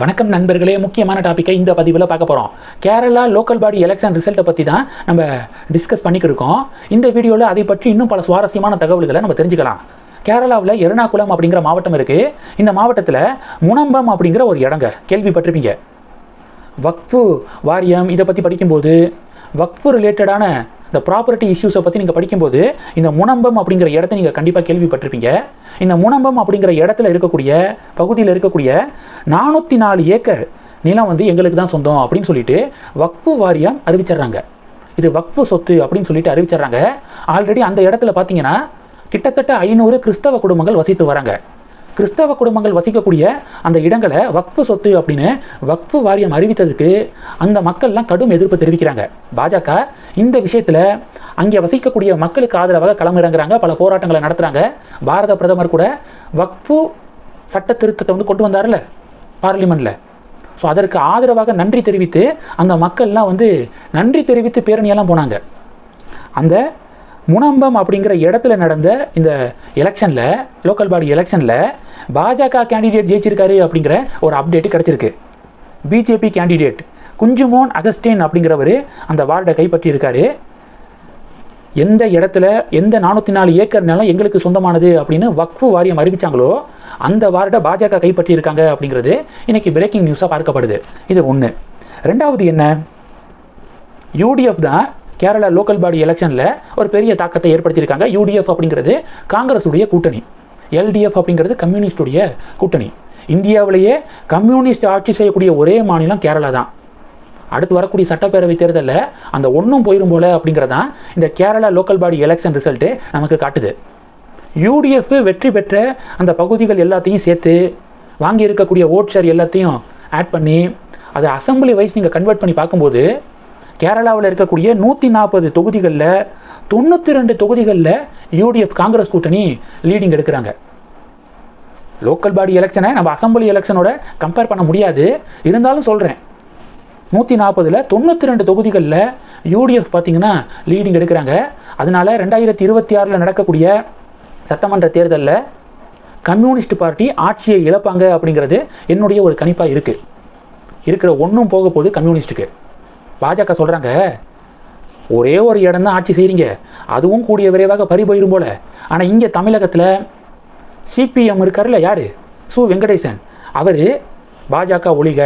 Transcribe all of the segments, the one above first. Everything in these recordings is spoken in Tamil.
வணக்கம் நண்பர்களே, முக்கியமான டாப்பிக்கை இந்த பதிவில் பார்க்க போகிறோம். கேரளா லோக்கல் பாடி எலெக்ஷன் ரிசல்ட்டை பற்றி தான் நம்ம டிஸ்கஸ் பண்ணிக்கிருக்கோம். இந்த வீடியோவில் அதை பற்றி இன்னும் பல சுவாரஸ்யமான தகவல்களை நம்ம தெரிஞ்சுக்கலாம். கேரளாவில் எர்ணாகுளம் அப்படிங்கிற மாவட்டம் இருக்குது. இந்த மாவட்டத்தில் முனம்பம் அப்படிங்கிற ஒரு இடங்க கேள்விப்பட்டிருப்பீங்க. வக்ஃபு வாரியம் இதை பற்றி படிக்கும்போது, வக்ஃபு ரிலேட்டடான இந்த ப்ராப்பர்ட்டி இஷ்யூஸை பற்றி நீங்கள் படிக்கும்போது இந்த முனம்பம் அப்படிங்கிற இடத்த நீங்கள் கண்டிப்பாக கேள்விப்பட்டிருப்பீங்க. இந்த முனம்பம் அப்படிங்கிற இடத்துல இருக்கக்கூடிய பகுதியில் இருக்கக்கூடிய 404 ஏக்கர் நிலம் எங்களுக்கு தான் சொந்தம் அப்படின்னு சொல்லிட்டு வக்ஃபு வாரியம் அறிவிச்சிடுறாங்க. இது வக்ஃபு சொத்து அப்படின்னு சொல்லிட்டு அறிவிச்சிடுறாங்க. ஆல்ரெடி அந்த இடத்துல பார்த்தீங்கன்னா கிட்டத்தட்ட 500 கிறிஸ்தவ குடும்பங்கள் வசித்து வராங்க. கிறிஸ்தவ குடும்பங்கள் வசிக்கக்கூடிய அந்த இடங்களை வக்ஃபு சொத்து அப்படின்னு வக்ஃபு வாரியம் அறிவித்ததுக்கு அந்த மக்கள்லாம் கடும் எதிர்ப்பு தெரிவிக்கிறாங்க. பாஜக இந்த விஷயத்தில் அங்கே வசிக்கக்கூடிய மக்களுக்கு ஆதரவாக களமிறங்குறாங்க, பல போராட்டங்களை நடத்துகிறாங்க. பாரத பிரதமர் கூட வக்ஃபு சட்ட திருத்தத்தை கொண்டு வந்தார்ல பார்லிமெண்ட்டில். ஸோ அதற்கு ஆதரவாக நன்றி தெரிவித்து அந்த மக்கள்லாம் நன்றி தெரிவித்து பேரணியெல்லாம் போனாங்க. அந்த முனம்பம் அப்படிங்கிற இடத்துல நடந்த இந்த எலெக்ஷனில், லோக்கல் பாடி எலெக்ஷனில் பாஜக கேண்டிடேட் ஜெயிச்சிருக்காரு அப்படிங்கிற ஒரு அப்டேட்டு கிடச்சிருக்கு. பிஜேபி கேண்டிடேட் குஞ்சுமோன் அகஸ்டின் அப்படிங்கிறவர் அந்த வார்டை கைப்பற்றியிருக்காரு. எந்த இடத்துல எந்த 404 ஏக்கர் நிலம் எங்களுக்கு சொந்தமானது அப்படின்னு வக்ஃபு வாரியம் அறிவிச்சாங்களோ அந்த வார்டை பாஜக கைப்பற்றியிருக்காங்க அப்படிங்கிறது இன்னைக்கு பிரேக்கிங் நியூஸாக பார்க்கப்படுது. இது ஒன்று. ரெண்டாவது என்ன, யூடிஎஃப் தான் கேரளா லோக்கல் பாடி எலெக்ஷனில் ஒரு பெரிய தாக்கத்தை ஏற்படுத்தியிருக்காங்க. யூடிஎஃப் அப்படிங்கிறது காங்கிரஸுடைய கூட்டணி, எல்டிஎஃப் அப்படிங்கிறது கம்யூனிஸ்டுடைய கூட்டணி. இந்தியாவிலேயே கம்யூனிஸ்ட் ஆட்சி செய்யக்கூடிய ஒரே மாநிலம் கேரளா தான். அடுத்து வரக்கூடிய சட்டப்பேரவை தேர்தலில் அந்த ஒன்றும் போயிடும் போல அப்படிங்கிறதான் இந்த Kerala local body election result நமக்கு காட்டுது. யூடிஎஃப் வெற்றி பெற்ற அந்த பகுதிகள் எல்லாத்தையும் சேர்த்து வாங்கி இருக்கக்கூடிய ஓட் ஷேர் எல்லாத்தையும் ஆட் பண்ணி அதை அசம்பிளி வைஸ் நீங்கள் கன்வெர்ட் பண்ணி பார்க்கும்போது கேரளாவில் இருக்கக்கூடிய 140 தொகுதிகளில் 92 தொகுதிகளில் யூடிஎஃப் காங்கிரஸ் கூட்டணி லீடிங் எடுக்கிறாங்க. லோக்கல் பாடி எலெக்ஷனை நம்ம அசம்பிளி எலெக்ஷனோட கம்பேர் பண்ண முடியாது, இருந்தாலும் சொல்கிறேன். 140ல் 92 தொகுதிகளில் யூடிஎஃப் பார்த்தீங்கன்னா லீடிங் எடுக்கிறாங்க. அதனால 2026 நடக்கக்கூடிய சட்டமன்ற தேர்தலில் கம்யூனிஸ்ட் பார்ட்டி ஆட்சியை இழப்பாங்க அப்படிங்கிறது என்னுடைய ஒரு கணிப்பாக இருக்குது. இருக்கிற ஒன்றும் போக போகுது கம்யூனிஸ்ட்டுக்கு. பாஜக சொல்கிறாங்க, ஒரே ஒரு இடம் தான் ஆட்சி செய்கிறீங்க, அதுவும் கூடிய விரைவாக பறி போயிடும் போல. ஆனால் இங்கே தமிழகத்தில் சிபிஎம் இருக்கார்ல, யார், சு வெங்கடேசன், அவர் பாஜக ஒழிக,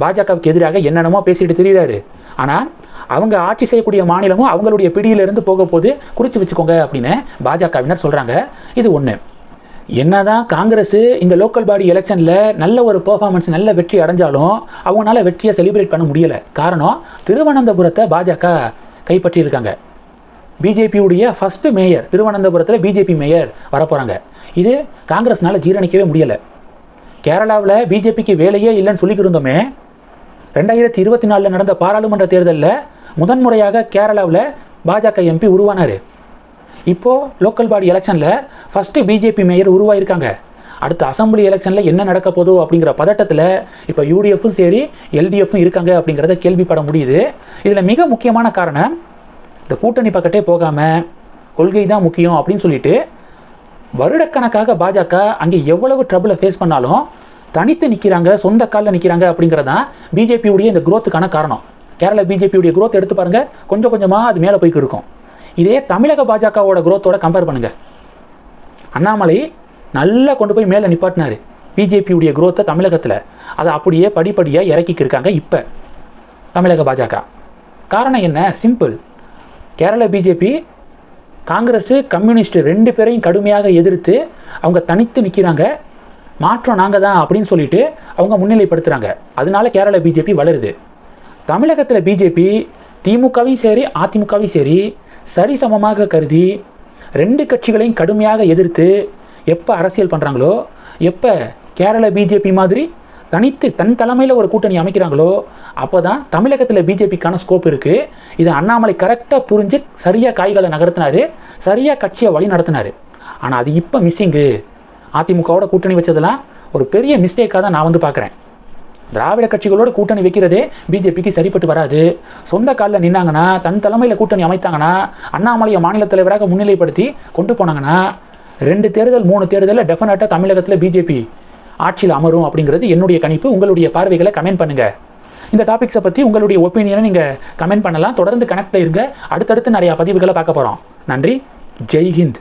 பாஜகவுக்கு எதிராக என்னென்னமோ பேசிட்டு திரிகிறாரு. ஆனால் அவங்க ஆட்சி செய்யக்கூடிய மாநிலமும் அவங்களுடைய பிடியிலிருந்து போக போது குறித்து வச்சுக்கோங்க அப்படின்னு பாஜகவினர் சொல்கிறாங்க. இது ஒன்று. என்னதான் காங்கிரஸ் இந்த லோக்கல் பாடி எலெக்ஷனில் நல்ல ஒரு பெர்ஃபார்மன்ஸ், நல்ல வெற்றி அடைஞ்சாலும் அவங்களால வெற்றியை செலிப்ரேட் பண்ண முடியலை. காரணம், திருவனந்தபுரத்தை பாஜக கைப்பற்றியிருக்காங்க. பிஜேபியுடைய ஃபர்ஸ்ட் மேயர் திருவனந்தபுரத்தில் பிஜேபி மேயர் வரப்போகிறாங்க. இது காங்கிரஸ்னால ஜீரணிக்கவே முடியலை. கேரளாவில் பிஜேபிக்கு வேலையே இல்லைன்னு சொல்லிக்கிட்டு இருந்தோமே. 2024 நடந்த பாராளுமன்ற தேர்தலில் முதன்முறையாக கேரளாவில் பாஜக எம்பி உருவானார். இப்போது லோக்கல் பாடி எலெக்ஷனில் ஃபஸ்ட்டு பிஜேபி மேயர் உருவாயிருக்காங்க. அடுத்த அசம்பிளி எலெக்ஷனில் என்ன நடக்க போதோ அப்படிங்கிற பதட்டத்தில் இப்போ யூடிஎஃப்பும் சரி எல்டிஎஃப்பும் இருக்காங்க அப்படிங்கிறத கேள்விப்பட முடியுது. இதில் மிக முக்கியமான காரணம், இந்த கூட்டணி பக்கத்தே போகாமல் கொள்கை தான் முக்கியம் அப்படின்னு சொல்லிட்டு வருடக்கணக்காக பாஜக அங்கே எவ்வளவு ட்ரபிளை ஃபேஸ் பண்ணாலும் தனித்து நிற்கிறாங்க, சொந்த காலில் நிற்கிறாங்க அப்படிங்கிறதான் பிஜேபியுடைய இந்த குரோத்துக்கான காரணம். கேரளா பிஜேபியுடைய குரோத் எடுத்து பாருங்கள், கொஞ்சம் கொஞ்சமாக அது மேலே போய்க்கு இருக்கும். இதே தமிழக பாஜகவோட குரோத்தோட கம்பேர் பண்ணுங்கள். அண்ணாமலை நல்லா கொண்டு போய் மேலே நிப்பாட்டினார் பிஜேபியுடைய குரோத்தை தமிழகத்தில். அதை அப்படியே படிப்படியாக இறக்கிக்கு இருக்காங்க இப்போ தமிழக பாஜக. காரணம் என்ன, simple. Kerala BJP Congress communist 2 பேரையும் கடுமையாக எதிர்த்து அவங்க தனித்து நிற்கிறாங்க. மாற்றம் நாங்கள் தான் அப்படின்னு சொல்லிட்டு அவங்க முன்னிலைப்படுத்துகிறாங்க. அதனால கேரளா பிஜேபி வளருது. தமிழகத்தில் பிஜேபி திமுகவையும் சரி அதிமுகவையும் சரி சரிசமமாக கருதி 2 கட்சிகளையும் கடுமையாக எதிர்த்து எப்போ அரசியல் பண்ணுறாங்களோ, எப்போ கேரளா பிஜேபி மாதிரி தனித்து தன் தலைமையில் ஒரு கூட்டணி அமைக்கிறாங்களோ அப்போ தான் தமிழகத்தில் பிஜேபிக்கான ஸ்கோப் இருக்குது. இது அண்ணாமலை கரெக்டாக புரிஞ்சு சரியாக காய்களை நகர்த்தினார், சரியாக கட்சியை வழி நடத்தினார். ஆனால் அது இப்போ மிஸ்ஸிங்கு. அதிமுகவோட கூட்டணி வச்சதெல்லாம் ஒரு பெரிய மிஸ்டேக்காக தான் நான் பார்க்குறேன். திராவிட கட்சிகளோட கூட்டணி வைக்கிறதே பிஜேபிக்கு சரிப்பட்டு வராது. சொந்த காலில் நின்னாங்கன்னா, தன் தலைமையில் கூட்டணி அமைத்தாங்கன்னா, அண்ணாமலையை மாநில தலைவராக முன்னிலைப்படுத்தி கொண்டு போனாங்கன்னா 2 தேர்தல் 3 தேர்தலில் டெஃபினட்டாக தமிழகத்தில் பிஜேபி ஆட்சியில் அமரும் அப்படிங்கிறது என்னுடைய கணிப்பு. உங்களுடைய பார்வைகளை கமெண்ட் பண்ணுங்கள். இந்த டாபிக்ஸை பற்றி உங்களுடைய ஒப்பீனியனை நீங்கள் கமெண்ட் பண்ணலாம். தொடர்ந்து கனெக்டில் இருங்க. அடுத்தடுத்து நிறையா பதிவுகளை பார்க்க போகிறோம். நன்றி. ஜெய் ஹிந்த்.